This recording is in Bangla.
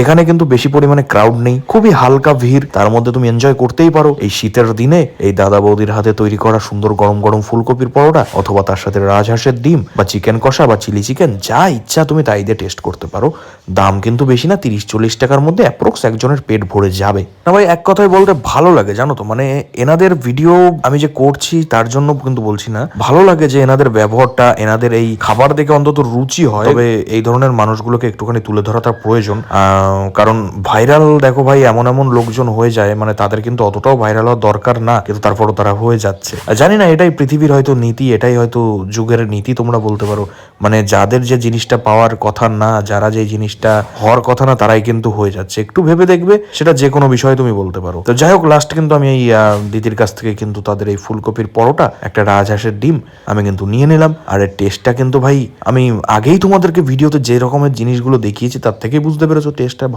এখানে কিন্তু বেশি পরিমাণে ক্রাউড নেই, খুবই হালকা ভিড়, তার মধ্যে তুমি এনজয় করতেই পারো এই শীতের দিনে এই দাদা বৌদির হাতে তৈরি করা সুন্দর গরম গরম ফুলকপির পরোটা, অথবা তার সাথে রাজহাঁসের ডিম বা চিকেন কষা বা চিলি চিকেন, যা ইচ্ছা তুমি তাই দিয়ে টেস্ট করতে পারো। দাম কিন্তু বেশি না, 30-40 টাকার মধ্যে অ্যাপ্রক্স একজনের পেট ভরে যাবে। না ভাই, এক কথায় বলতে ভালো লাগে জানো তো, মানে এনাদের ভিডিও আমি যে করছি তার জন্য কিন্তু বলছি না, ভালো লাগে যে এনাদের ব্যবহারটা, এনাদের এই খাবার দেখে অন্তত রুচি হয়। তবে এই ধরনের মানুষগুলোকে একটুখানি তুলে ধরাটা প্রয়োজন, কারণ ভাইরাল দেখো ভাই এমন এমন লোকজন হয়ে যায়, মানে তাদের কিন্তু অতটাও ভাইরাল হওয়ার দরকার না, কিন্তু তারপরও তারা হয়ে যাচ্ছে। জানি না, এটাই পৃথিবীর হয়তো নীতি, এটাই হয়তো যুগের নীতি তোমরা বলতে পারো। মানে যাদের যে জিনিসটা পাওয়ার কথা না, যারা যে জিনিসটা হওয়ার কথা না, তারাই কিন্তু হয়ে যাচ্ছে। একটু ভেবে দেখবে, সেটা যে কোনো বিষয়ে তুমি বলতে পারো। তো যাই হোক, লাস্ট কিন্তু আমি এই দিদির কাছ থেকে কিন্তু তাদের এই ফুলকপির পরোটা, একটা রাজহাঁসের ডিম আমি কিন্তু নিয়ে নিলাম। আর এর টেস্টটা কিন্তু ভাই, আমি আগেই তোমাদেরকে ভিডিওতে যে রকমের জিনিসগুলো দেখিয়েছি তার থেকেই বুঝতে পেরেছো টেস্টটা